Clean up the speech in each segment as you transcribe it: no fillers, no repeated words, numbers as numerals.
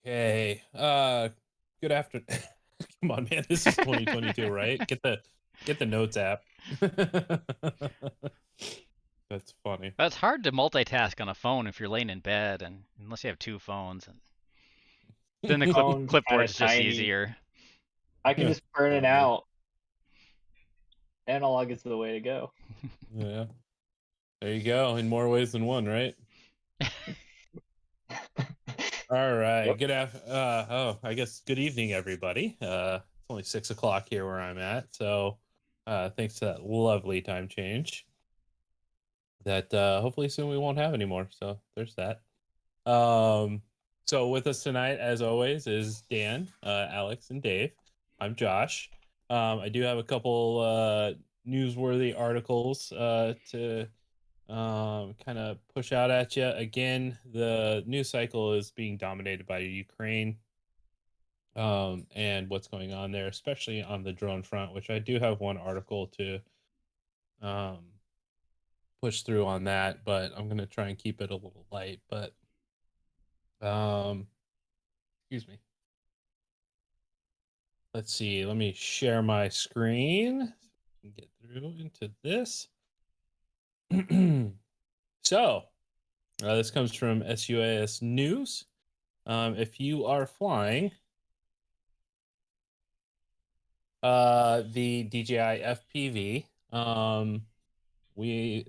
Okay. Good afternoon. Come on, man. This is 2022, right? Get the notes app. That's funny. It's hard to multitask on a phone if you're laying in bed, and unless you have two phones, and then the Phone's kind of clipboard's just tiny. easier. I can Yeah, just print it probably. out. Analog is the way to go. Yeah. There you go. In more ways than one, right? All right. Yep. I guess good evening, everybody. It's only 6 o'clock here where I'm at, so thanks to that lovely time change. That hopefully soon we won't have anymore. So there's that. Um, so with us tonight, as always, is Dan, Alex, and Dave. I'm Josh. I do have a couple newsworthy articles to kind of push out at you. Again, the news cycle is being dominated by Ukraine and what's going on there, especially on the drone front, which I do have one article to um, push through on that, but I'm going to try and keep it a little light. But um, excuse me. Let's see. Let me share my screen. Get through into this. So, this comes from SUAS News. If you are flying the DJI FPV,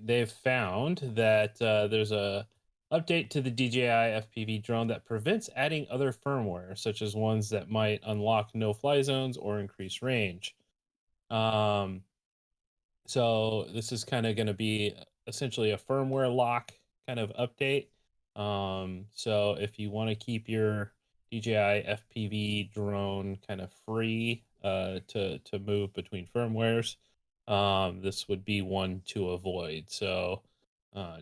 they've found that there's a update to the DJI FPV drone that prevents adding other firmware, such as ones that might unlock no-fly zones or increase range. Um, so this is kind of going to be essentially a firmware lock kind of update. So if you want to keep your DJI FPV drone kind of free to move between firmwares, this would be one to avoid. So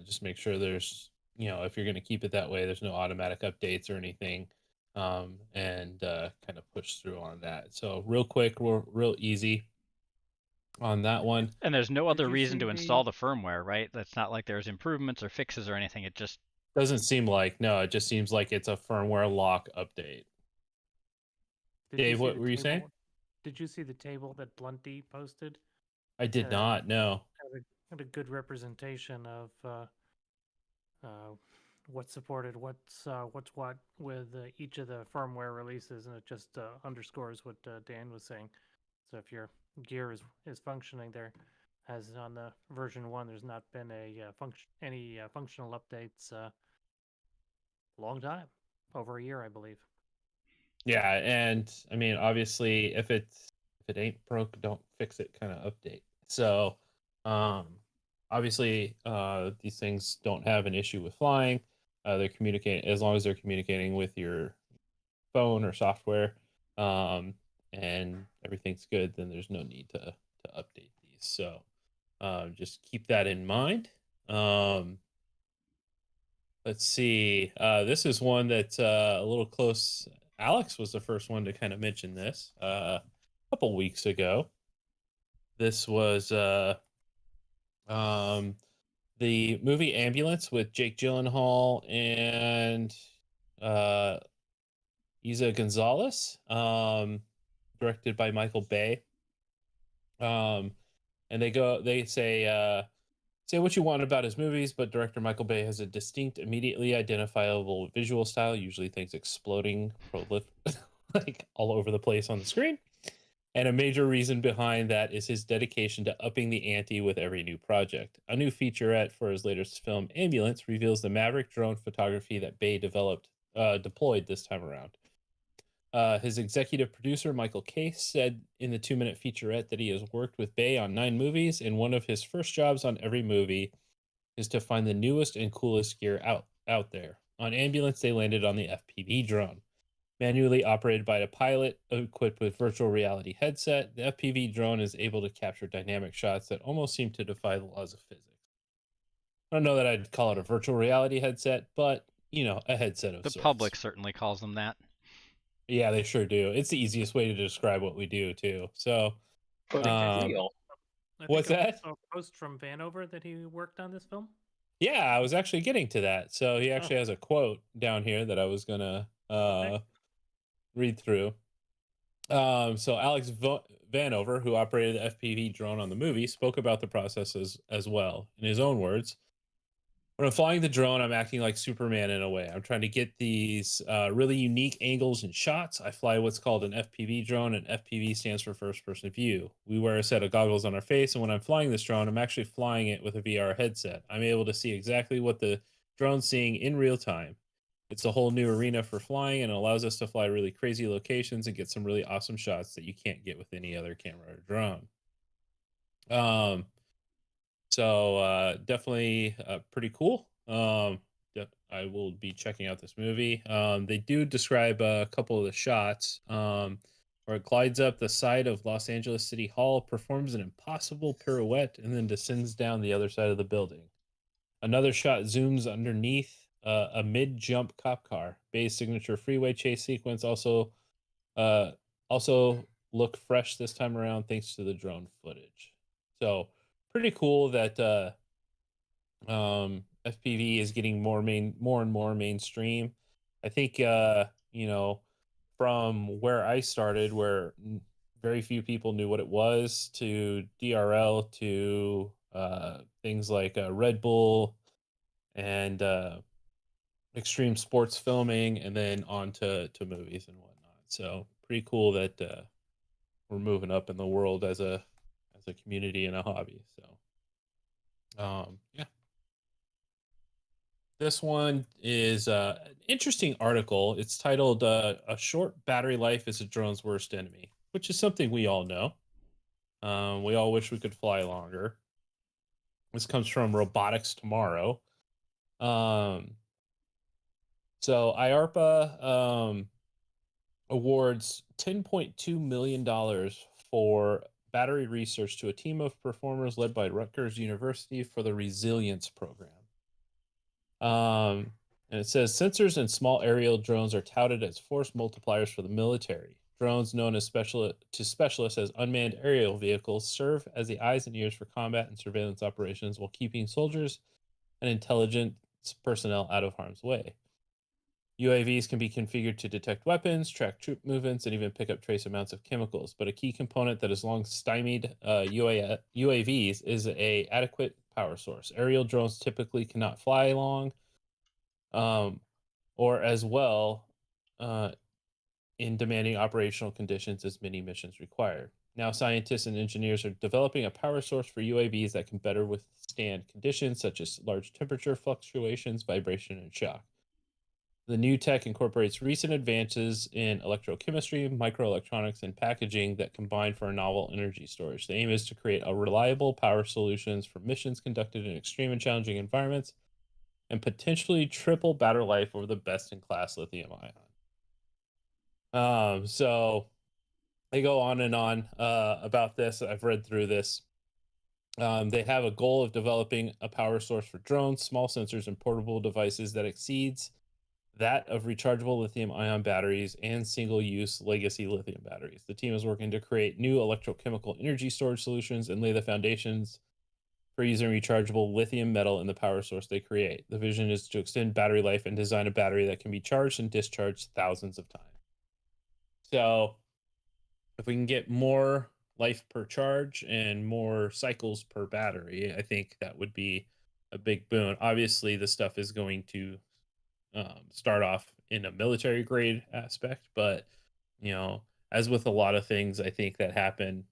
just make sure there's, if you're going to keep it that way, there's no automatic updates or anything, and kind of push through on that. So real quick, real easy on that one. And there's no Did other you reason see to install the? the firmware, right? That's not like there's improvements or fixes or anything. It just Doesn't seem like, no, it just seems like it's a firmware lock update. Did you Dave, see what the were you saying? table? Did you see the table that Blunty posted? I did Had a not, no. had a good representation of uh, what's supported, what's what with each of the firmware releases, and it just underscores what Dan was saying. So if your gear is functioning there, as on the version 1, there's not been any functional updates long time, over a year, I believe. Yeah, and I mean, obviously, if it ain't broke, don't fix it kind of update. So, um, obviously, these things don't have an issue with flying. They're communicating as long as they're communicating with your phone or software, and everything's good. Then there's no need to update these. So, just keep that in mind. Let's see. This is one that's a little close. Alex was the first one to kind of mention this a couple weeks ago. This was um, the movie Ambulance with Jake Gyllenhaal and uh, Isa Gonzalez, directed by Michael Bay. Um, and they say what you want about his movies, but director Michael Bay has a distinct, immediately identifiable visual style, usually things exploding like all over the place on the screen. And a major reason behind that is his dedication to upping the ante with every new project. A new featurette for his latest film, Ambulance, reveals the Maverick drone photography that Bay deployed this time around. His executive producer, Michael Case, said in the 2-minute featurette that he has worked with Bay on 9 movies, and one of his first jobs on every movie is to find the newest and coolest gear out there. On Ambulance, they landed on the FPV drone. Manually operated by a pilot equipped with virtual reality headset, the FPV drone is able to capture dynamic shots that almost seem to defy the laws of physics. I don't know that I'd call it a virtual reality headset, but, a headset of the sorts. public certainly calls them that. Yeah, they sure do. It's the easiest way to describe what we do, too. So, But it's real. I what's think that? a post from Vanover that he worked on this film. Yeah, I was actually getting to that. So he Oh, actually has a quote down here that I was gonna okay. read through. So Alex Vanover, who operated the FPV drone on the movie, spoke about the process as well. In his own words, when I'm flying the drone, I'm acting like Superman in a way. I'm trying to get these really unique angles and shots. I fly what's called an FPV drone, and FPV stands for first person view. We wear a set of goggles on our face, and when I'm flying this drone, I'm actually flying it with a VR headset. I'm able to see exactly what the drone's seeing in real time. It's a whole new arena for flying, and it allows us to fly really crazy locations and get some really awesome shots that you can't get with any other camera or drone. So definitely pretty cool. I will be checking out this movie. They do describe a couple of the shots where it glides up the side of Los Angeles City Hall, performs an impossible pirouette, and then descends down the other side of the building. Another shot zooms underneath a mid-jump cop car. Bay's signature freeway chase sequence also look fresh this time around thanks to the drone footage. So pretty cool that FPV is getting more and more mainstream. I think from where I started, where very few people knew what it was, to DRL, to things like Red Bull and extreme sports filming, and then on to movies and whatnot. So pretty cool that we're moving up in the world as a community and a hobby. So yeah. This one is an interesting article. It's titled "A Short Battery Life is a Drone's Worst Enemy," which is something we all know. We all wish we could fly longer. This comes from Robotics Tomorrow. So IARPA awards $10.2 million for battery research to a team of performers led by Rutgers University for the Resilience Program. And it says sensors and small aerial drones are touted as force multipliers for the military. Drones, known as specialists as unmanned aerial vehicles, serve as the eyes and ears for combat and surveillance operations while keeping soldiers and intelligence personnel out of harm's way. UAVs can be configured to detect weapons, track troop movements, and even pick up trace amounts of chemicals. But a key component that has long stymied UAVs is an adequate power source. Aerial drones typically cannot fly long, or as well in demanding operational conditions as many missions require. Now, scientists and engineers are developing a power source for UAVs that can better withstand conditions such as large temperature fluctuations, vibration, and shock. The new tech incorporates recent advances in electrochemistry, microelectronics, and packaging that combine for a novel energy storage. The aim is to create a reliable power solutions for missions conducted in extreme and challenging environments, and potentially triple battery life over the best-in-class lithium-ion. So they go on and on about this. I've read through this. They have a goal of developing a power source for drones, small sensors, and portable devices that exceeds that of rechargeable lithium-ion batteries and single-use legacy lithium batteries. The team is working to create new electrochemical energy storage solutions and lay the foundations for using rechargeable lithium metal in the power source they create. The vision is to extend battery life and design a battery that can be charged and discharged thousands of times. So if we can get more life per charge and more cycles per battery, I think that would be a big boon. Obviously, the stuff is going to start off in a military grade aspect, but as with a lot of things, I think that happen.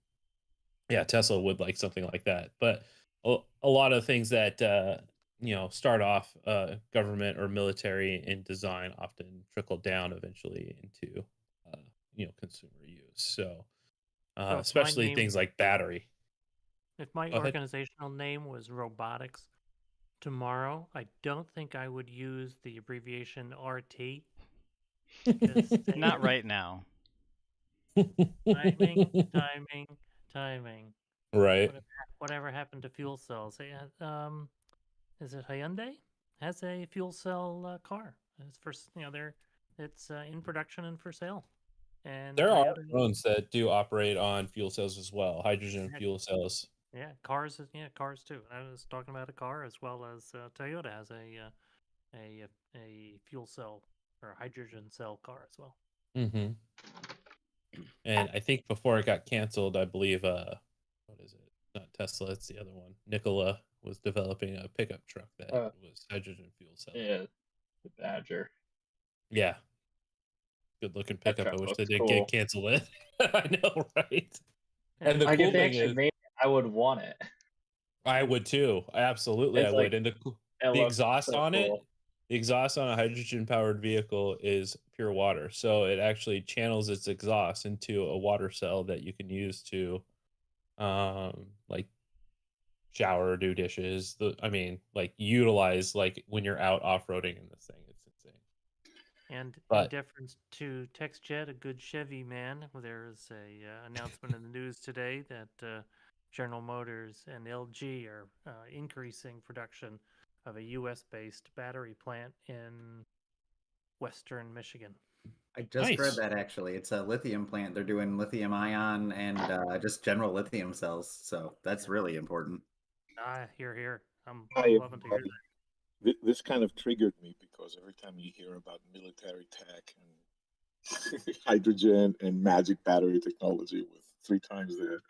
Yeah, Tesla would like something like that, but a lot of things that start off government or military in design often trickle down eventually into consumer use. So So if especially my things like battery. If my Go ahead. organizational name was Robotics Tomorrow, I don't think I would use the abbreviation RT. Not right now. Timing. Right. Whatever happened to fuel cells? Is it Hyundai? Has a fuel cell car. It's it's in production and for sale. And There are Toyota, drones that do operate on fuel cells as well, hydrogen Yeah. fuel cells. yeah, cars too. I was talking about a car as well as Toyota has a fuel cell or hydrogen cell car as well. Mm-hmm. And I think before it got canceled, I believe what is it? Not Tesla, it's the other one. Nikola was developing a pickup truck that Uh, was hydrogen fuel cell. yeah, the Badger. Yeah. Good looking That pickup. I truck wish they looks didn't cool. get canceled. I know, right? And the Like cool if they thing actually is, made it, I would want it. I would too. Absolutely, I It's would. like And it the looks exhaust so on it, cool. the exhaust on a hydrogen powered vehicle is pure water. So it actually channels its exhaust into a water cell that you can use to like shower, do dishes. I mean, like utilize like when you're out off-roading in this thing. It's insane. And in But deference to TextJet, a good Chevy man, there's a announcement in the news today that General Motors and LG are increasing production of a U.S.-based battery plant in Western Michigan. I just read nice. that actually. It's a lithium plant. They're doing lithium ion and just general lithium cells. So that's Yeah. really important. Here. I'm Hi, loving to hear everybody. that. This kind of triggered me because every time you hear about military tech and hydrogen and magic battery technology with 3 times the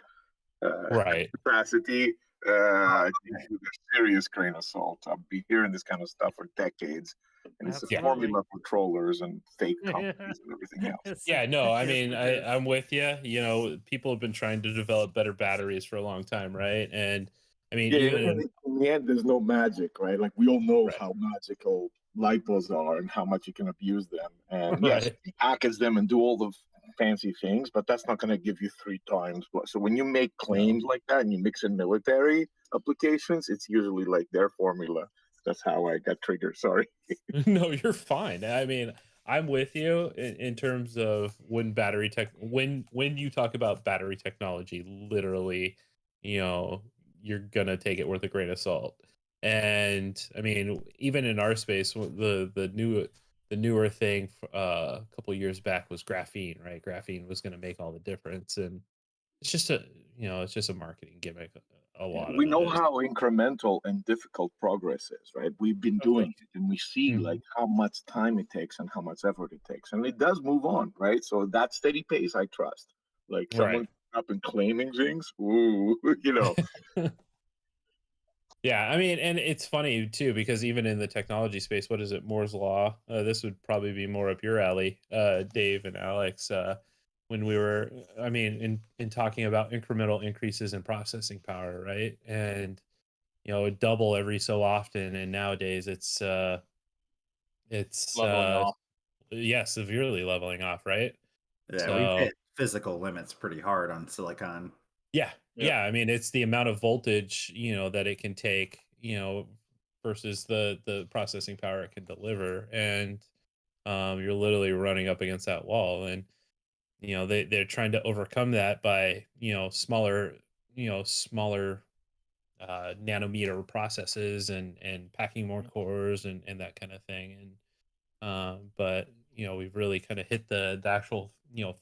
Right. capacity, I take it with a serious grain of salt. I've been hearing this kind of stuff for decades, and it's a Absolutely. formula for trollers and fake companies and everything else. Yes, Yeah, no, I yes, mean, it is. I'm with you. You know, people have been trying to develop better batteries for a long time, right? And I mean, Yeah, even in, in the end, there's no magic, right? Like we all know right, how magical lipos are and how much you can abuse them. And yes, right, you package them and do all the fancy things, but that's not going to give you 3 times what. So when you make no, claims like that and you mix in military applications, it's usually like their formula. That's how I got triggered. Sorry. no, you're fine. I mean, I'm with you in terms of when battery tech, when you talk about battery technology, literally, you know, you're gonna take it with a grain of salt. And I mean, even in our space, the newer thing a couple years back was graphene, right? Graphene was going to make all the difference, and it's just a it's just a marketing gimmick. A lot of We it know is. how incremental and difficult progress is, right? We've been doing it and we see like Mhm. how much time it takes and how much effort it takes. And it does move on, right? So that steady pace, I trust. Like Right. someone up and claiming things, ooh, you know. Yeah, I mean, and it's funny too because even in the technology space, what is it, Moore's law? This would probably be more up your alley, Dave and Alex. When we were, I mean, in talking about incremental increases in processing power, right? And double every so often, and nowadays it's Leveling off. yeah, severely leveling off, right? Yeah, we've So hit physical limits pretty hard on silicon. yeah, Yep. yeah. I mean, it's the amount of voltage, that it can take, versus the processing power it can deliver, and you're literally running up against that wall, and they're trying to overcome that by smaller nanometer processes and packing more cores and that kind of thing, and but we've really kind of hit the actual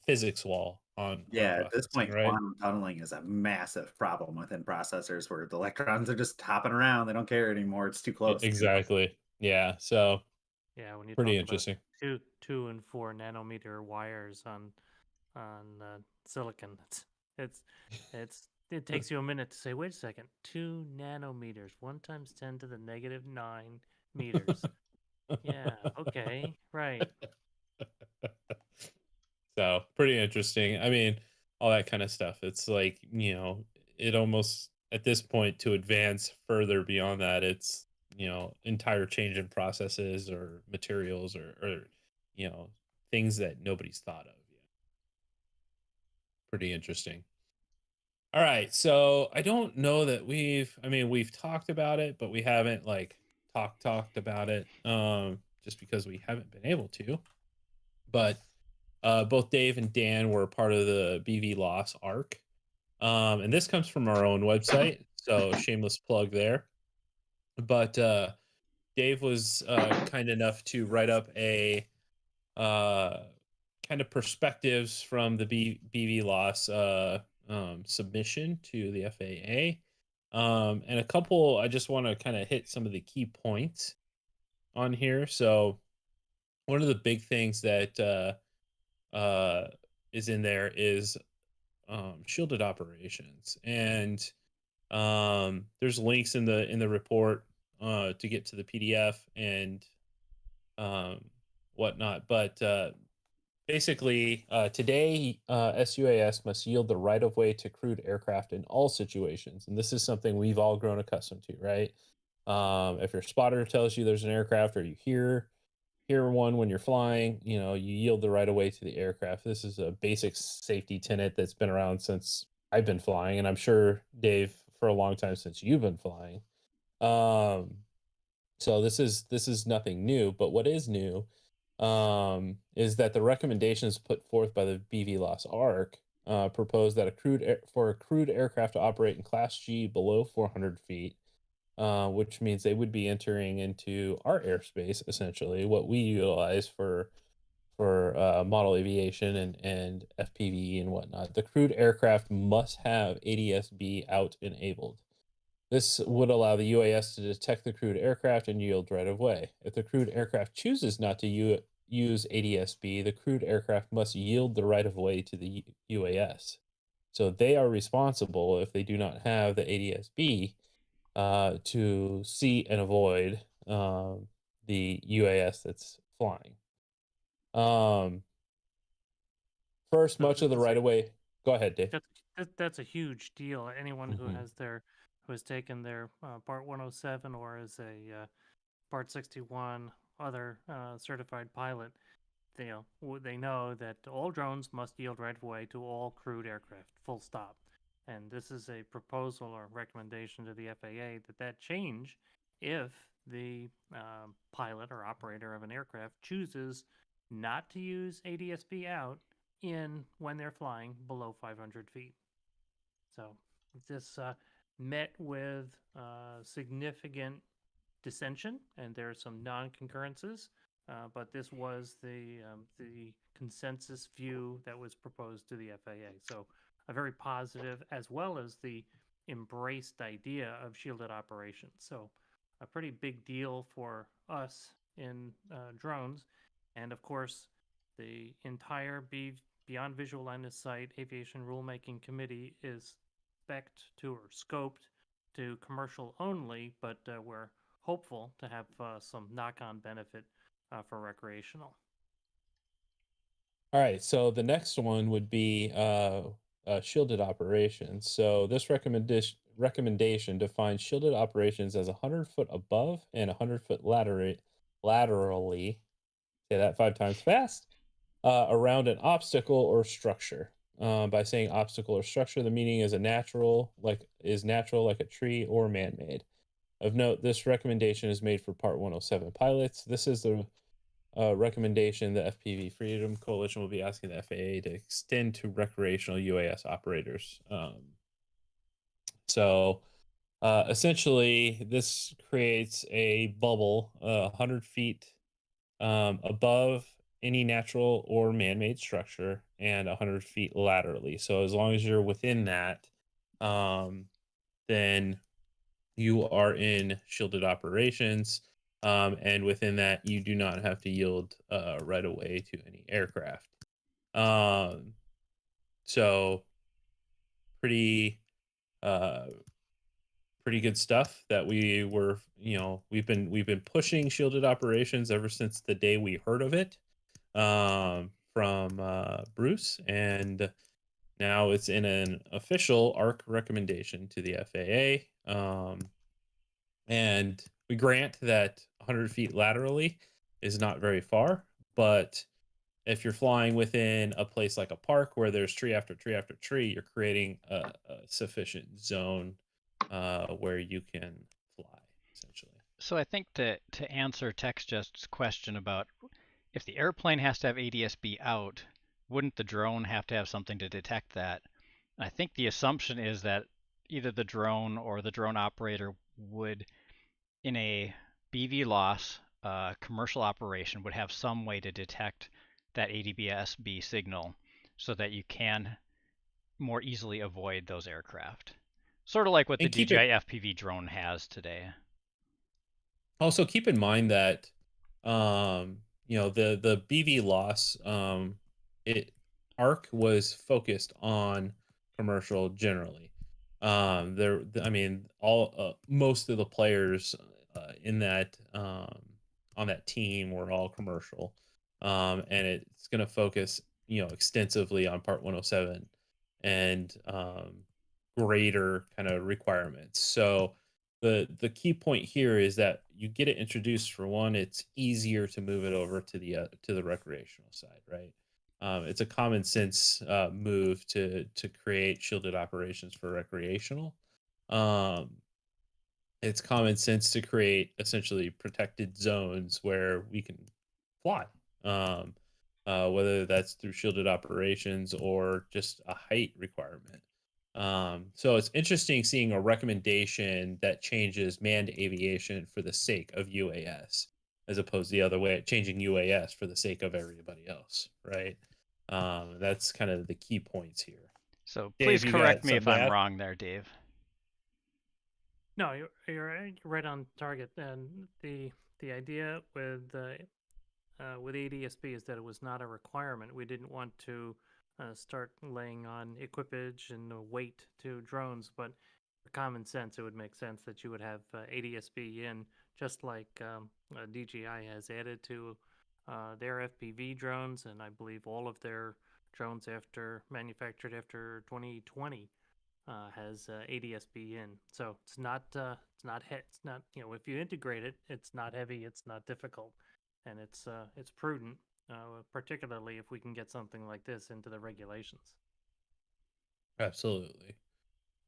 physics wall on Yeah, at this processing, point, right? quantum tunneling is a massive problem within processors where the electrons are just hopping around. They don't care anymore. It's too close. Exactly. Yeah. So Yeah, when you pretty talk about interesting. two and 4 nanometer wires on silicon, it takes you a minute to say, wait a second, 2 nanometers, 1 × 10⁻⁹ meters. Yeah, okay, right. So pretty interesting. I mean, all that kind of stuff. It's like, it almost at this point to advance further beyond that, it's, entire change in processes or materials or things that nobody's thought of yet. Pretty interesting. All right. So I don't know that we've talked about it, but we haven't like talked about it. Just because we haven't been able to. But both Dave and Dan were part of the BVLOS ARC. And this comes from our own website, so shameless plug there. But Dave was kind enough to write up a uh, kind of perspectives from the BVLOS submission to the FAA. And a couple, I just want to kind of hit some of the key points on here. So, one of the big things that is in there is shielded operations, and there's links in the report to get to the PDF and whatnot. But basically, today, SUAS must yield the right of way to crewed aircraft in all situations, and this is something we've all grown accustomed to, right? If your spotter tells you there's an aircraft, or you hear one when you're flying, you yield the right of way to the aircraft. This is a basic safety tenet that's been around since I've been flying, and I'm sure, Dave, for a long time since you've been flying. So this is nothing new, but what is new is that the recommendations put forth by the BVLOS ARC propose that for a crewed aircraft to operate in Class G below 400 feet, which means they would be entering into our airspace, essentially, what we utilize for model aviation and FPV and whatnot. The crewed aircraft must have ADS-B out enabled. This would allow the UAS to detect the crewed aircraft and yield right of way. If the crewed aircraft chooses not to use ADS-B, the crewed aircraft must yield the right of way to the UAS. So they are responsible, if they do not have the ADS-B, to see and avoid the UAS that's flying. First, much of the right of way. Go ahead, Dave. That's a huge deal. Anyone who Mhm. has taken their Part 107 or as a Part 61 other certified pilot, they know that all drones must yield right of way to all crewed aircraft. Full stop. And this is a proposal or recommendation to the FAA that change if the pilot or operator of an aircraft chooses not to use ADS-B out when they're flying below 500 feet. So this met with significant dissension, and there are some non-concurrences, but this was the consensus view that was proposed to the FAA. So a very positive, as well as the embraced idea of shielded operations. So a pretty big deal for us in drones, and of course, the entire Beyond Visual Line of Sight Aviation Rulemaking Committee is scoped to commercial only, but we're hopeful to have some knock-on benefit for recreational. All right, so the next one would be shielded operations. So this recommendation defines shielded operations as 100 foot above and 100 foot laterally, say that 5 times fast, around an obstacle or structure. By saying obstacle or structure, the meaning is natural like a tree or man-made. Of note, this recommendation is made for Part 107 pilots. This is the recommendation the FPV Freedom Coalition will be asking the FAA to extend to recreational UAS operators. So essentially, this creates a bubble 100 feet above any natural or man-made structure and 100 feet laterally. So as long as you're within that, then you are in shielded operations. And within that, you do not have to yield right away to any aircraft. So pretty good stuff that we've been pushing shielded operations ever since the day we heard of it from Bruce, and now it's in an official ARC recommendation to the FAA. And we grant that 100 feet laterally is not very far, but if you're flying within a place like a park where there's tree after tree after tree, you're creating a sufficient zone where you can fly, essentially. So I think to answer TextJust's question about if the airplane has to have ADS-B out, wouldn't the drone have to have something to detect that? I think the assumption is that either the drone or the drone operator would, in a BVLOS commercial operation, would have some way to detect that ADS-B signal so that you can more easily avoid those aircraft. Sort of like what the DJI FPV drone has today. Also, keep in mind that the BVLOS ARC was focused on commercial generally. I mean, most of the players in that on that team were all commercial, and it's going to focus, extensively on Part 107 and greater kind of requirements. So the key point here is that you get it introduced. For one, it's easier to move it over to the recreational side, right? It's a common sense move to create shielded operations for recreational. Um, it's common sense to create essentially protected zones where we can fly, whether that's through shielded operations or just a height requirement. So it's interesting seeing a recommendation that changes manned aviation for the sake of UAS, as opposed to the other way, changing UAS for the sake of everybody else, right? That's kind of the key points here. So Dave, please you correct got me if something to I'm add? wrong there, Dave. No, you're right on target. And the idea with ADSB is that it was not a requirement. We didn't want to start laying on equipage and weight to drones, but for common sense, it would make sense that you would have ADSB in, just like DJI has added to their FPV drones, and I believe all of their drones manufactured after 2020 has ADSB in. So it's not if you integrate it, it's not heavy, it's not difficult, and it's prudent, particularly if we can get something like this into the regulations. Absolutely.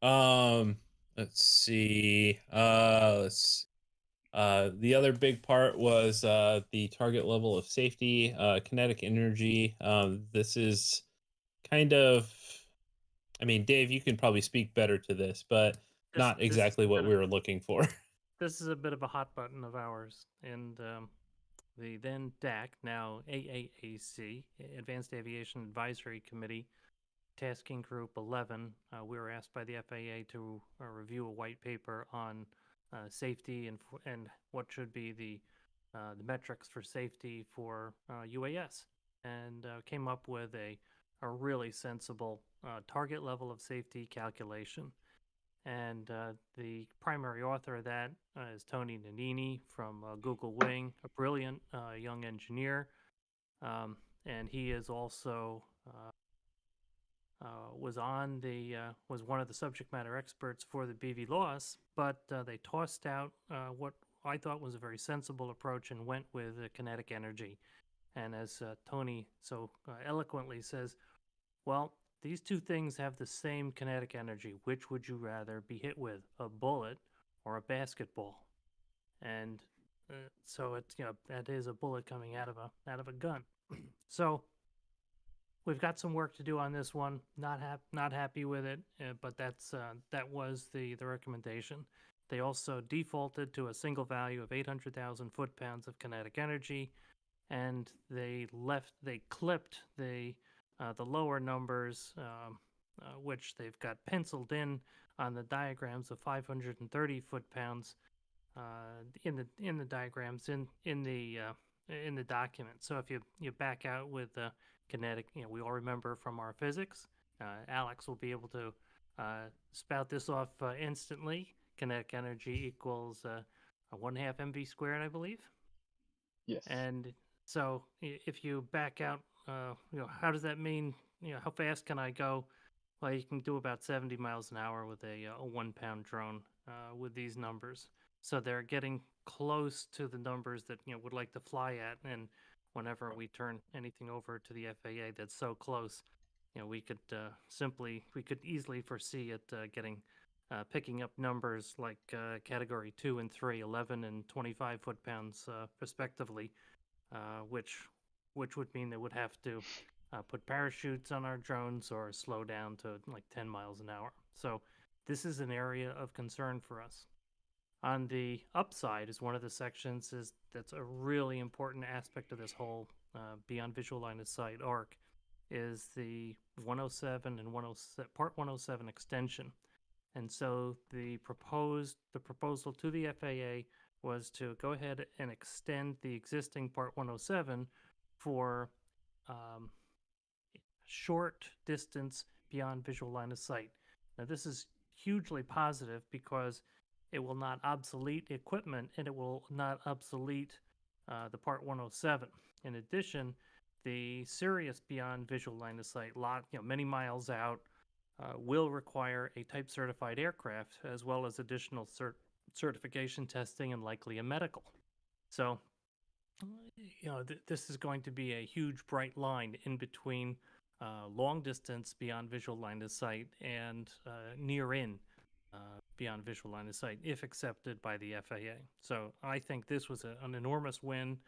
Let's see. The other big part was the target level of safety, kinetic energy. This is kind of, I mean, Dave, you can probably speak better to this, but not exactly what we were looking for. This is a bit of a hot button of ours, and the then DAC, now AAAC, Advanced Aviation Advisory Committee, Tasking Group 11, we were asked by the FAA to review a white paper on safety and what should be the metrics for safety for UAS, and came up with a really sensible target level of safety calculation. And the primary author of that is Tony Nannini from Google Wing, a brilliant young engineer, and he is also was one of the subject matter experts for the BVLOS, but they tossed out what I thought was a very sensible approach and went with kinetic energy. And as Tony so eloquently says, well, these two things have the same kinetic energy. Which would you rather be hit with, a bullet or a basketball? And so it's that is a bullet coming out of a gun. So we've got some work to do on this one. Not happy with it, but that was the recommendation. They also defaulted to a single value of 800,000 foot-pounds of kinetic energy, and they clipped the lower numbers, which they've got penciled in on the diagrams of 530 foot-pounds in the diagrams in the document. So if you back out with kinetic, we all remember from our physics. Alex will be able to spout this off instantly. Kinetic energy equals 1/2 mv squared, I believe. Yes. And so if you back out, how does that mean? How fast can I go? Well, you can do about 70 miles an hour with a 1-pound drone with these numbers. So they're getting close to the numbers that would like to fly at. And whenever we turn anything over to the FAA that's so close, we could easily foresee it picking up numbers like category 2 and 3, 11 and 25 foot-pounds respectively, which would mean they would have to put parachutes on our drones or slow down to like 10 miles an hour. So this is an area of concern for us. On the upside is one of the sections that's a really important aspect of this whole beyond visual line of sight ARC is the 107 and Part 107 extension. And so the proposal to the FAA was to go ahead and extend the existing Part 107 for short distance beyond visual line of sight. Now, this is hugely positive because it will not obsolete equipment and it will not obsolete the Part 107. In addition, the serious beyond visual line of sight, many miles out, will require a type certified aircraft as well as additional certification testing and likely a medical. So, this is going to be a huge bright line in between long distance beyond visual line of sight and near in beyond visual line of sight, if accepted by the FAA. So I think this was an enormous win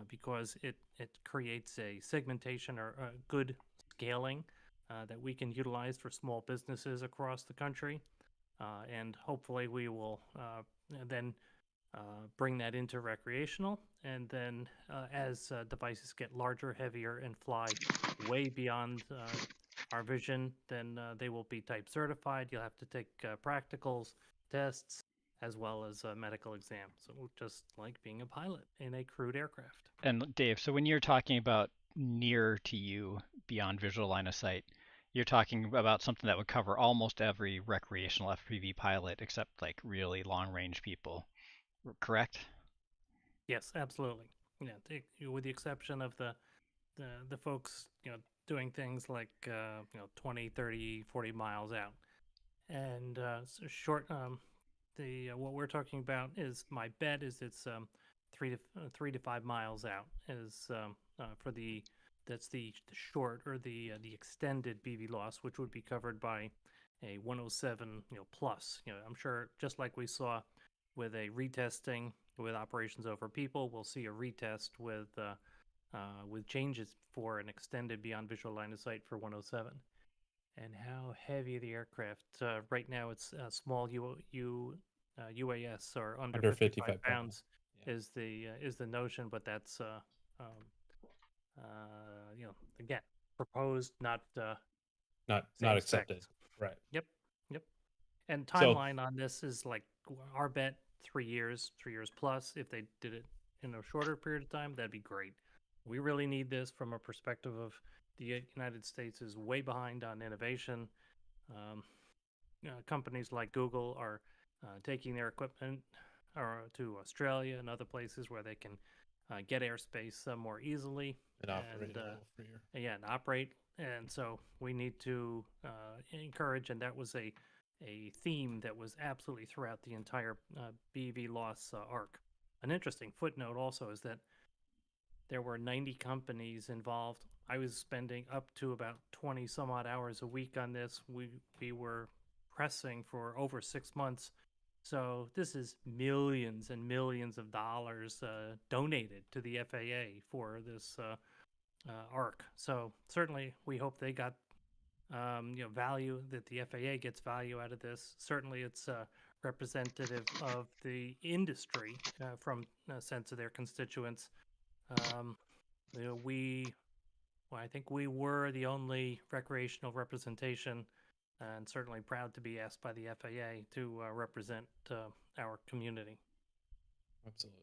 because it creates a segmentation or a good scaling that we can utilize for small businesses across the country. And hopefully we will then bring that into recreational. And then as devices get larger, heavier, and fly way beyond our vision, then they will be type certified. You'll have to take practicals, tests, as well as a medical exam. So just like being a pilot in a crewed aircraft. And Dave, so when you're talking about near to you beyond visual line of sight, you're talking about something that would cover almost every recreational FPV pilot except like really long range people, correct? Yes, absolutely. Yeah, with the exception of the folks, doing things like 20, 30, 40 miles out. And so short what we're talking about is, my bet is it's 3 to 5 miles out is for that's the short or the extended BVLOS, which would be covered by a 107 plus. I'm sure just like we saw with a retesting with operations over people, we'll see a retest with changes for an extended beyond visual line of sight for 107. And how heavy the aircraft? Right now, it's small UAS or under 55 pounds is the notion, but that's again proposed, not accepted. Right. Yep. And timeline on this is like our bet 3 years plus. If they did it in a shorter period of time, that'd be great. We really need this from a perspective of the United States is way behind on innovation. Companies like Google are taking their equipment to Australia and other places where they can get airspace more easily and operate and operate. And so we need to encourage, and that was a theme that was absolutely throughout the entire BVLOS ARC. An interesting footnote also is that there were 90 companies involved. I was spending up to about 20 some odd hours a week on this. We were pressing for over 6 months. So this is millions and millions of dollars donated to the FAA for this ARC. So certainly we hope they got value, that the FAA gets value out of this. Certainly it's representative of the industry from a sense of their constituents. I think we were the only recreational representation, and certainly proud to be asked by the FAA to represent our community. Absolutely.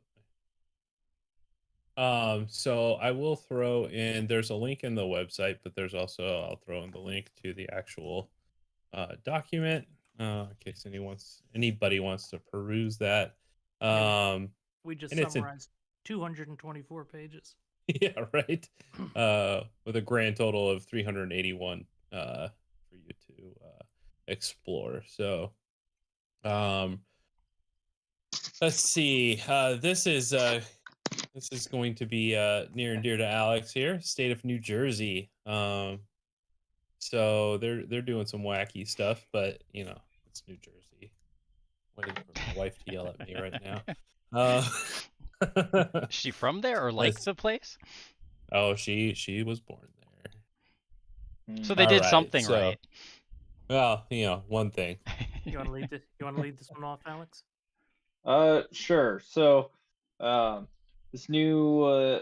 So I will throw in, there's a link in the website, but there's also, I'll throw in the link to the actual document in case anybody wants to peruse that. We just summarized 224 pages. Yeah, right. With a grand total of 381 for you to explore. So let's see. This is going to be near and dear to Alex here, state of New Jersey. So they're doing some wacky stuff, but it's New Jersey. Waiting for my wife to yell at me right now. Is she from there or like the place? Oh, she was born there. So they did something right. Well, one thing. You want to lead this? You want to lead this one off, Alex? Sure. So, this new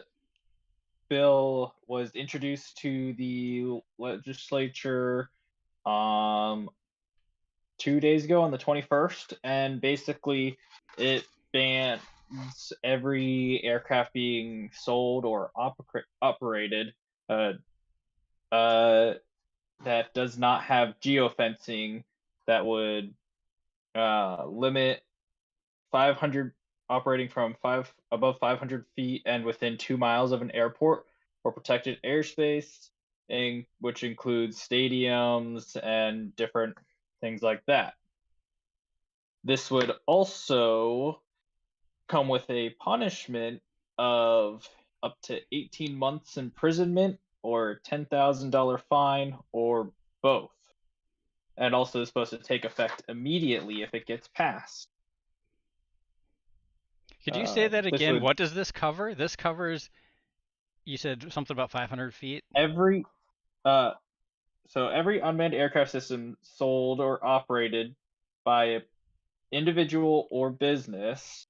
bill was introduced to the legislature 2 days ago on the 21st, and basically it bans every aircraft being sold or operated that does not have geofencing that would limit 500 operating from above 500 feet and within 2 miles of an airport or protected airspace, which includes stadiums and different things like that. This would also come with a punishment of up to 18 months imprisonment or $10,000 fine or both. And also is supposed to take effect immediately if it gets passed. Could you say that this again? would- What does this cover? This covers, you said something about 500 feet? Every every unmanned aircraft system sold or operated by an individual or business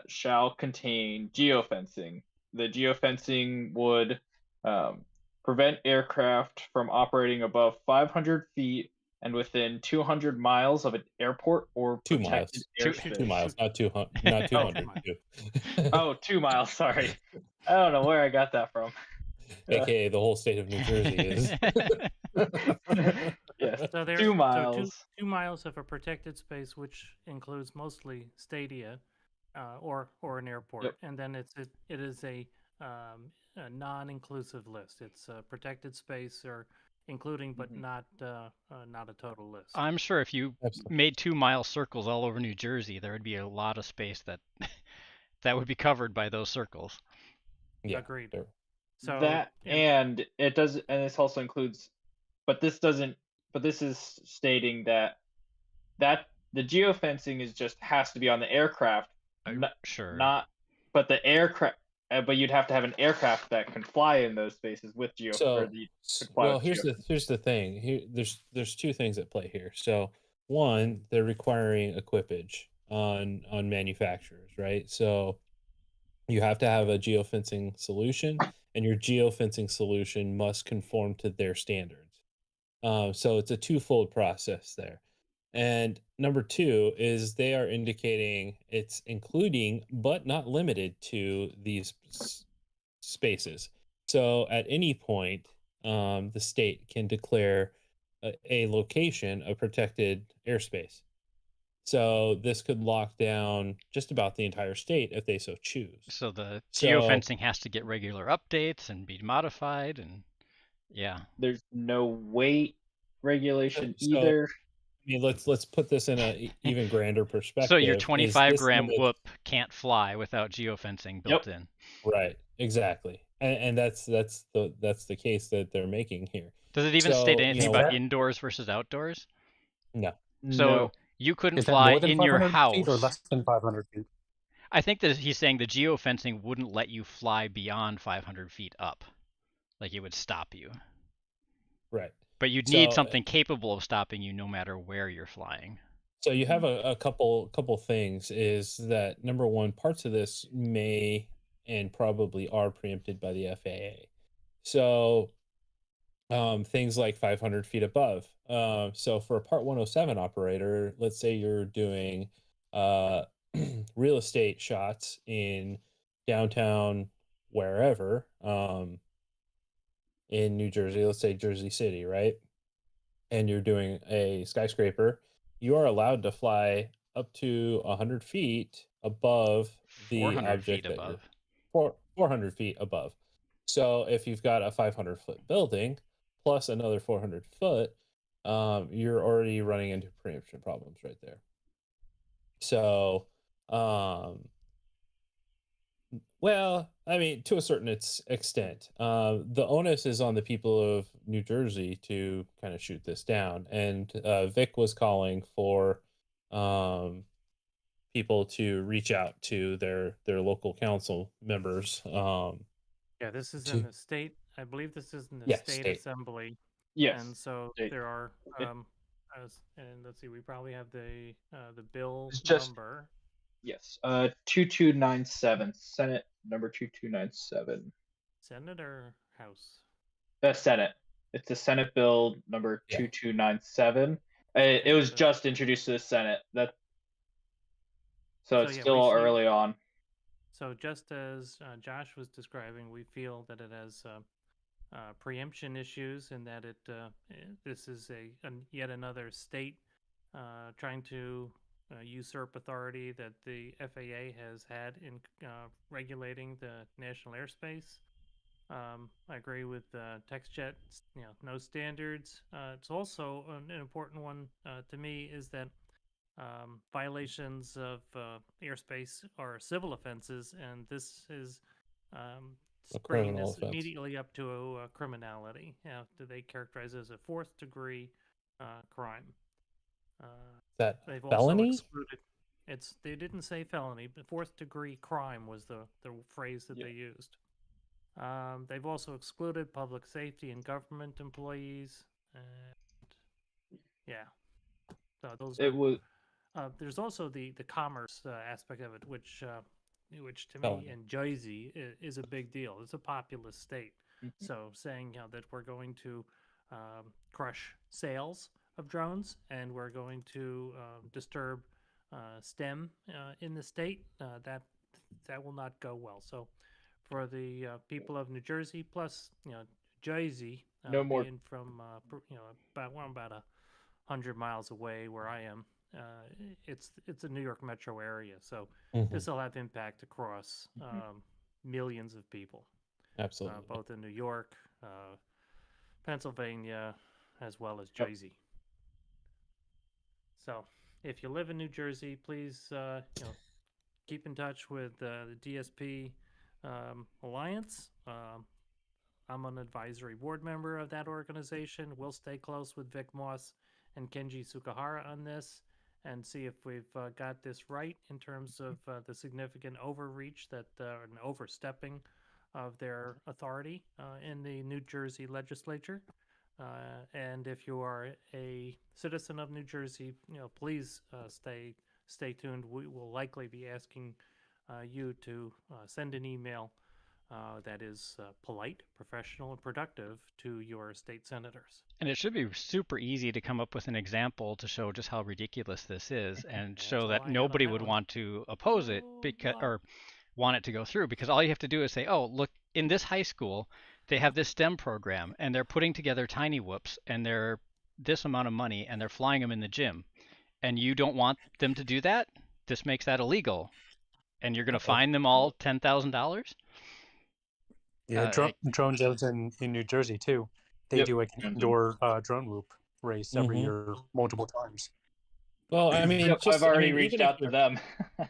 shall contain geofencing. The geofencing would prevent aircraft from operating above 500 feet and within 200 miles of an airport or 2 protected miles. airspace. 2 miles, not 200. Not 200. Oh, 2 miles. Sorry, I don't know where I got that from. AKA the whole state of New Jersey is. Yes, So there, 2 miles. So 2 miles of a protected space, which includes mostly stadia, or an airport, Yep. and then it is a non-inclusive list. It's a protected space or including, but not a total list. I'm sure if you Absolutely. made 2-mile circles all over New Jersey, there would be a lot of space that that would be covered by those circles. Yeah, Agreed. there- So That and it does, and this also includes, but this doesn't. But this is stating that the geofencing is just has to be on the aircraft, Sure. not. But the aircraft, but you'd have to have an aircraft that can fly in those spaces with geo. So, or the well, here's the thing. Here, there's two things at play here. So, one, they're requiring equipage on manufacturers, right? So, you have to have a geofencing solution, and your geofencing solution must conform to their standards. So it's a twofold process there. And number two is they are indicating it's including but not limited to these spaces. So at any point, the state can declare a location a protected airspace. So this could lock down just about the entire state if they so choose. So the So- geofencing has to get regular updates and be modified, and yeah. There's no weight regulation So- either. I mean, let's put this in a even grander perspective. So your Is 25 this gram limit- whoop can't fly without geofencing built in. Right, exactly, and that's the case that they're making here. Does it even So, state you anything know- about indoors versus outdoors? No. So No. you couldn't Is that fly more than in your 500 house. feet or less than 500 feet? I think that he's saying the geofencing wouldn't let you fly beyond 500 feet up. Like it would stop you. Right. But you'd need So- something capable of stopping you no matter where you're flying. So you have a couple things. Is that number one? Parts of this may and probably are preempted by the FAA. So things like 500 feet above. So for a Part 107 operator, let's say you're doing real estate shots in downtown wherever in New Jersey, let's say Jersey City, right? And you're doing a skyscraper, you are allowed to fly up to 100 feet above the 400 object feet that you're above. 400 feet above. So if you've got a 500-foot building plus another 400 foot, you're already running into preemption problems right there. So, well, I mean, to a certain extent, the onus is on the people of New Jersey to kind of shoot this down. And Vic was calling for people to reach out to their local council members. Yeah, this is in the state. I believe this is in the Yeah, state state. assembly, Yes. and so state. there are. It- And let's see, we probably have the bill It's just- number. Yes. 2297. Senate number 2297. Senate or House? The Senate. It's the Senate bill number Yeah. 2297. It was so- just introduced to the Senate. So it's yeah, we still see- early on. So just as Josh was describing, we feel that it has preemption issues in that this is yet another state trying to usurp authority that the FAA has had in regulating the national airspace. I agree with TextJet. No standards. It's also an important one to me is that violations of airspace are civil offenses, and this is bringing criminal this offense. immediately up to criminality. Do they characterize it as a fourth degree crime? Is that They've felony? also excluded. They didn't say felony, but fourth degree crime was the phrase that they used. They've also excluded public safety and government employees. Yeah, so those. There's also the commerce aspect of it, which to me in Jersey is a big deal. It's a populous state, so saying that we're going to crush sales of drones and we're going to disturb STEM in the state, that will not go well. So for the people of New Jersey, plus Jersey, No more. being from about 100 miles away where I am, it's a New York metro area, so this will have impact across millions of people. Absolutely, both in New York, Pennsylvania, as well as Jersey. So if you live in New Jersey, please keep in touch with the DSP Alliance. I'm an advisory board member of that organization. We'll stay close with Vic Moss and Kenji Sukahara on this and see if we've got this right in terms of the significant overreach and overstepping of their authority in the New Jersey legislature. And if you are a citizen of New Jersey, please stay tuned. We will likely be asking you to send an email that is polite, professional, and productive to your state senators. And it should be super easy to come up with an example to show just how ridiculous this is, and show that nobody would want to oppose it or want it to go through, because all you have to do is say, oh, look, in this high school, they have this STEM program, and they're putting together tiny whoops, and they're this amount of money, and they're flying them in the gym, and you don't want them to do that? This makes that illegal, and you're going to fine them all $10,000? Yeah, drone shows in New Jersey too. They do like an indoor drone whoop race every year, multiple times. Well, I mean, I've already reached out to them. I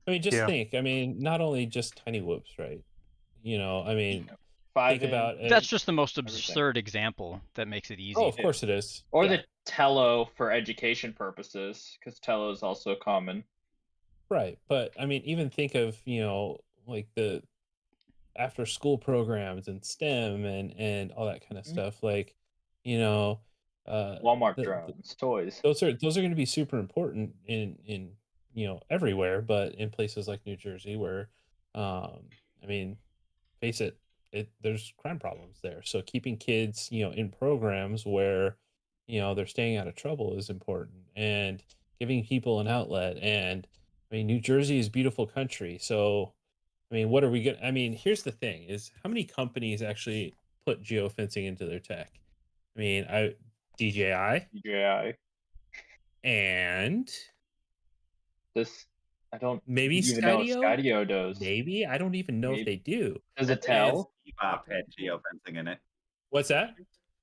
mean, just think. I mean, not only just tiny whoops, right? I mean, think about that's just the most absurd example that makes it easy. Oh, of course it is. Or the tello for education purposes, because tello is also common. Right, but I mean, even think of like the after school programs and STEM and all that kind of stuff. Like, Walmart drones, toys. Those are going to be super important in everywhere, but in places like New Jersey where, I mean, face it, there's crime problems there. So keeping kids, in programs where, they're staying out of trouble is important, and giving people an outlet. And I mean, New Jersey is a beautiful country. So, I mean, what are we going to, I mean, here's the thing is how many companies actually put geofencing into their tech? I mean, DJI. And I don't maybe even know if Skydio does. Maybe. I don't even know if they do. Does it tell? Bebop had geofencing in it. What's that?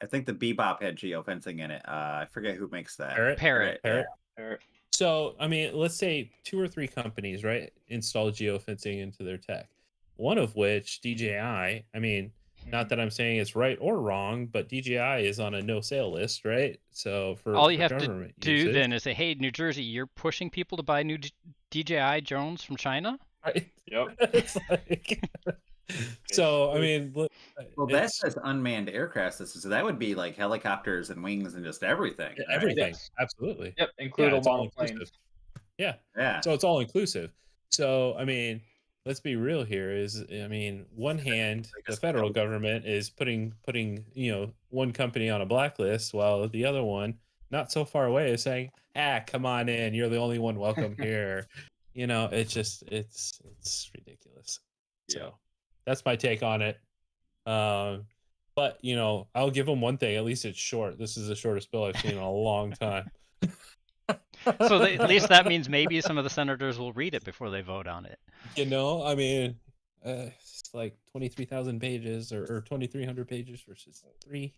I think the Bebop had geofencing in it. I forget who makes that. Parrot. So, I mean, let's say 2 or 3 companies, right, install geofencing into their tech. One of which, DJI, I mean, not that I'm saying it's right or wrong, but DJI is on a no-sale list, right? So for all you have to do usage, then is say, hey, New Jersey, you're pushing people to buy new DJI drones from China? Right? Yep. It's like... So, I mean... Well, that's just unmanned aircraft systems, so that would be like helicopters and wings and just everything. Everything, Yes. absolutely. Yep, include all inclusive. Yeah. Yeah. So it's all inclusive. So, I mean, let's be real here is, I mean, one hand, the federal government is putting one company on a blacklist, while the other one, not so far away, is saying, come on in, you're the only one welcome here. It's just, it's ridiculous. So that's my take on it. But I'll give them one thing. At least it's short. This is the shortest bill I've seen in a long time. So at least that means maybe some of the senators will read it before they vote on it. I mean, it's like 23,000 pages or 2,300 pages versus 3.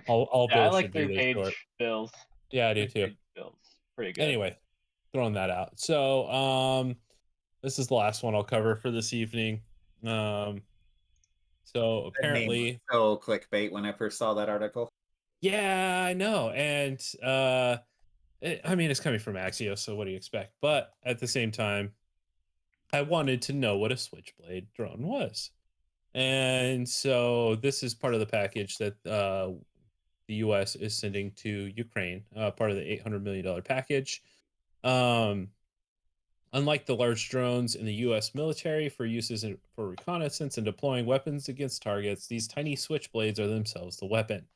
All Yeah, I bills like should be this 3-page short. bills. Yeah, I do too. 3-page bills. Pretty good. Anyway, throwing that out. So, this is the last one I'll cover for this evening. So That name was apparently, so clickbait when I first saw that article. yeah, I know, and I mean, it's coming from Axios, so what do you expect? But at the same time, I wanted to know what a Switchblade drone was. And so this is part of the package that the US is sending to Ukraine, part of the $800 million package. Unlike the large drones in the US military for uses for reconnaissance and deploying weapons against targets, these tiny Switchblades are themselves the weapon.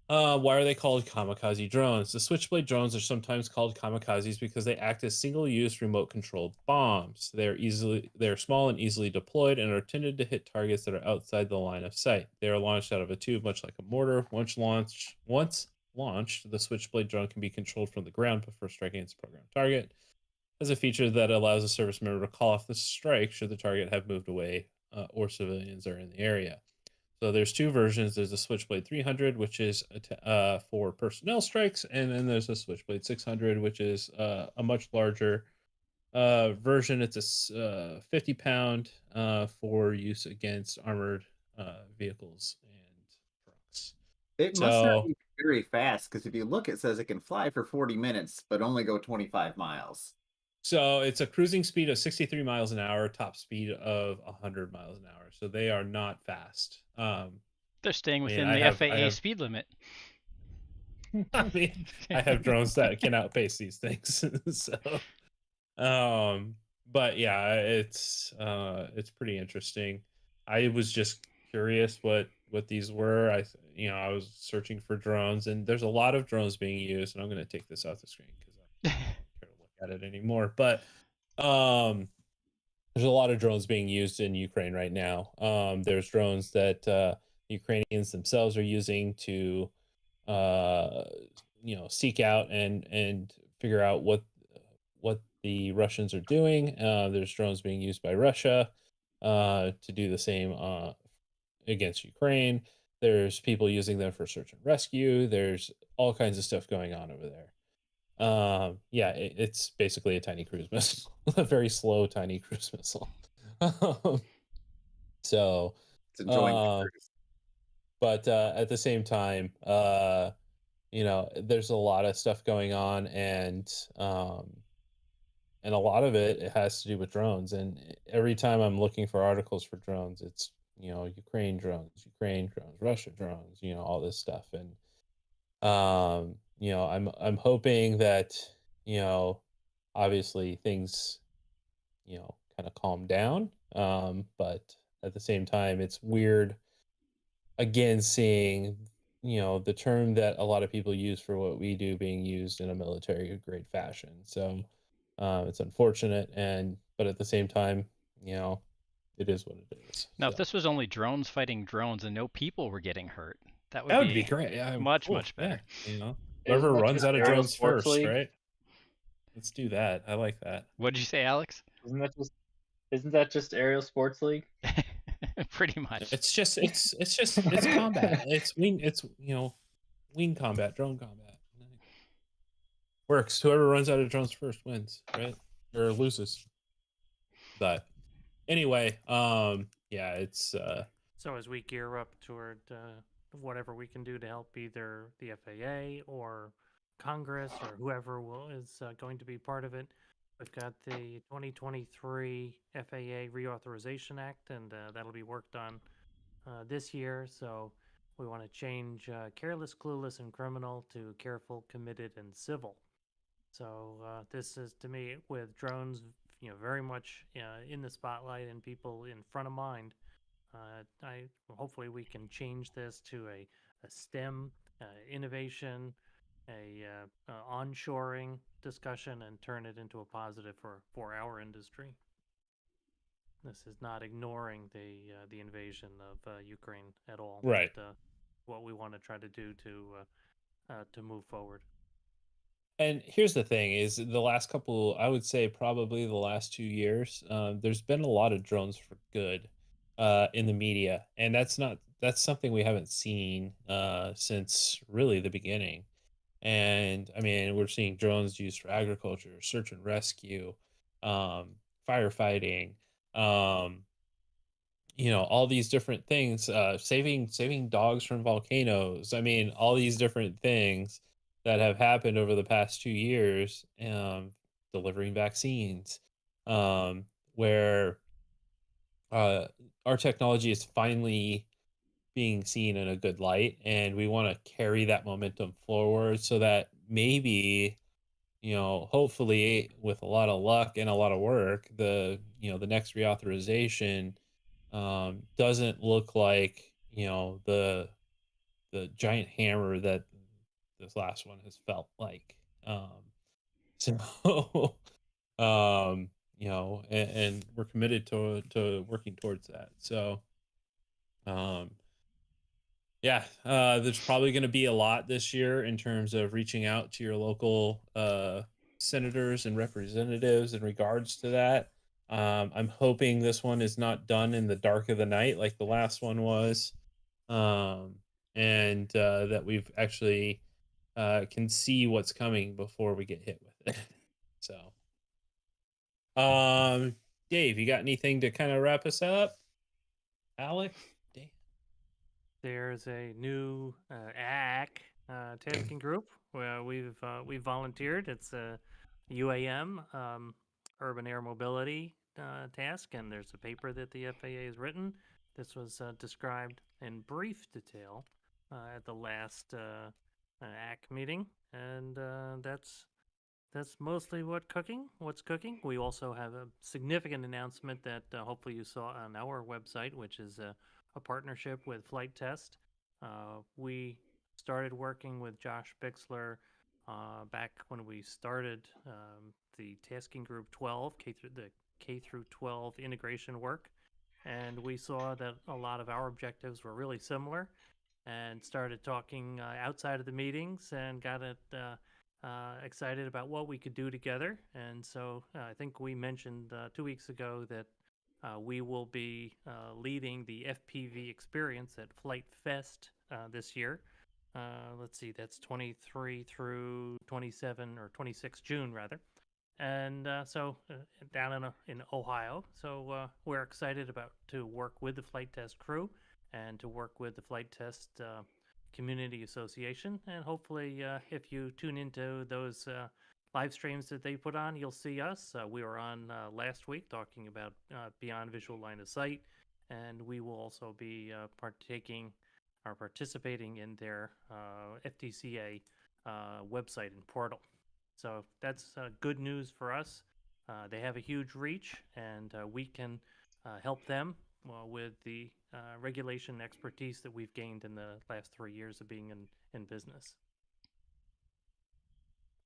Why are they called kamikaze drones? The Switchblade drones are sometimes called kamikazes because they act as single-use remote-controlled bombs. They're small and easily deployed and are intended to hit targets that are outside the line of sight. They are launched out of a tube, much like a mortar. Once launched, the Switchblade drone can be controlled from the ground before striking its programmed target. Has a feature that allows a service member to call off the strike should the target have moved away or civilians are in the area. So there's two versions. There's a Switchblade 300, which is for personnel strikes, and then there's a Switchblade 600, which is a much larger version. It's a 50-pound for use against armored vehicles and trucks. It must not be very fast, because if you look, it says it can fly for 40 minutes, but only go 25 miles. So it's a cruising speed of 63 miles an hour, top speed of 100 miles an hour. So they are not fast. They're staying within the FAA speed limit. I mean, I have drones that can outpace these things. So, but yeah, it's pretty interesting. I was just curious what these were. I was searching for drones, and there's a lot of drones being used. And I'm going to take this off the screen because I don't care to look at it anymore. But there's a lot of drones being used in Ukraine right now. There's drones that Ukrainians themselves are using to seek out and figure out what the Russians are doing. There's drones being used by Russia to do the same against Ukraine. There's people using them for search and rescue. There's all kinds of stuff going on over there. It's basically a tiny cruise missile, a very slow tiny cruise missile. So it's enjoying but at the same time, there's a lot of stuff going on, and a lot of it has to do with drones. And every time I'm looking for articles for drones, it's Ukraine drones, Russia drones, all this stuff. And I'm hoping that obviously things kind of calm down, but at the same time it's weird again seeing the term that a lot of people use for what we do being used in a military grade fashion. So it's unfortunate, but at the same time it is what it is. Now, if this was only drones fighting drones and no people were getting hurt, that would be great. Yeah, much better. Yeah, whoever runs out of drones first, right? Let's do that. I like that. What did you say, Alex? Isn't that just Aerial Sports League? Pretty much. It's combat. It's wing combat, drone combat. Works. Whoever runs out of drones first wins, right? Or loses. But anyway, it's so as we gear up toward whatever we can do to help either the FAA or Congress or whoever is going to be part of it, we've got the 2023 FAA Reauthorization Act, and that'll be worked on this year. So we want to change careless, clueless, and criminal to careful, committed, and civil. So this is, to me, with drones, very much in the spotlight and people in front of mind. Hopefully we can change this to a STEM innovation, a onshoring discussion, and turn it into a positive for our industry. This is not ignoring the invasion of Ukraine at all. Right. But, what we want to try to do to move forward. And here's the thing: is the last couple, I would say probably the last 2 years, there's been a lot of drones for good in the media, and that's something we haven't seen since really the beginning. And I mean, we're seeing drones used for agriculture, search and rescue, um, firefighting, um, all these different things, saving dogs from volcanoes. I mean, all these different things that have happened over the past 2 years, delivering vaccines, where uh, our technology is finally being seen in a good light, and we want to carry that momentum forward so that maybe, hopefully with a lot of luck and a lot of work, the next reauthorization doesn't look like, the giant hammer that this last one has felt like. So and we're committed to working towards that. So yeah, there's probably going to be a lot this year in terms of reaching out to your local senators and representatives in regards to that. I'm hoping this one is not done in the dark of the night like the last one was, and that we've actually can see what's coming before we get hit with it. So, Dave, you got anything to kind of wrap us up? Alex? There's a new AC tasking group where we've volunteered. It's a UAM, urban air mobility task, and there's a paper that the FAA has written. This was described in brief detail at the last AC meeting, and that's mostly what's cooking. We also have a significant announcement that hopefully you saw on our website, which is a partnership with Flight Test. We started working with Josh Bixler back when we started the Tasking Group 12, K through 12 integration work. And we saw that a lot of our objectives were really similar, and started talking outside of the meetings, and got it excited about what we could do together. And so I think we mentioned 2 weeks ago that we will be leading the FPV experience at Flight Fest this year. Let's see, that's 23 through 27 or 26 June rather. And so down in Ohio. So we're excited to work with the Flight Test crew and to work with the Flight Test Community Association. And hopefully if you tune into those live streams that they put on, you'll see us. We were on last week talking about beyond visual line of sight, and we will also be participating in their FTCA website and portal. So that's good news for us. They have a huge reach, and we can help them with the regulation expertise that we've gained in the last 3 years of being in business.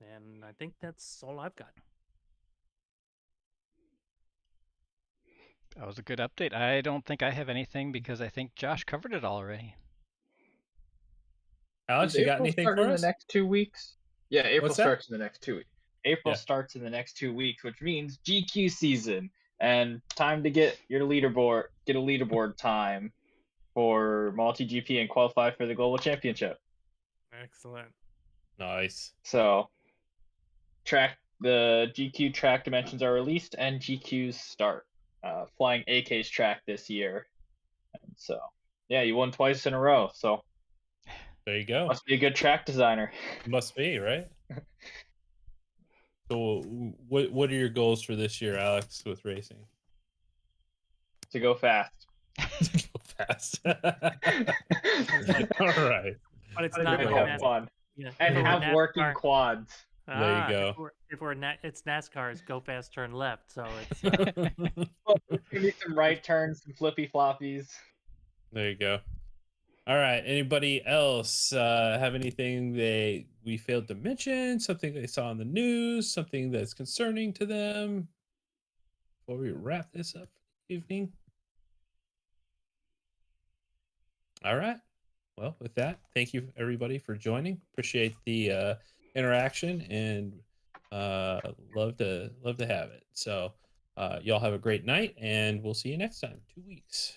And I think that's all I've got. That was a good update. I don't think I have anything because I think Josh covered it already. Alex, you got anything for us? In the next 2 weeks? Yeah, April starts in the next 2 weeks. April Yeah. starts in the next 2 weeks, which means GQ season and time to get a leaderboard time for multi-GP and qualify for the global championship. Excellent. Nice. So the GQ track dimensions are released and GQs start. Flying AK's track this year. And so yeah, you won twice in a row. So there you go. Must be a good track designer. Must be, right? So what are your goals for this year, Alex, with racing? To go fast. To go fast. All right. But it's And not like have fun. Yeah, And have working quads. There you go. It's NASCAR, it's go fast, turn left. So it's Well, there's gonna be some right turns, some flippy floppies. There you go. All right. Anybody else have anything we failed to mention? Something they saw in the news? Something that's concerning to them? Before we wrap this up. evening. All right. Well, with that, thank you everybody for joining. Appreciate the interaction and love to have it. So y'all have a great night, and we'll see you next time. 2 weeks.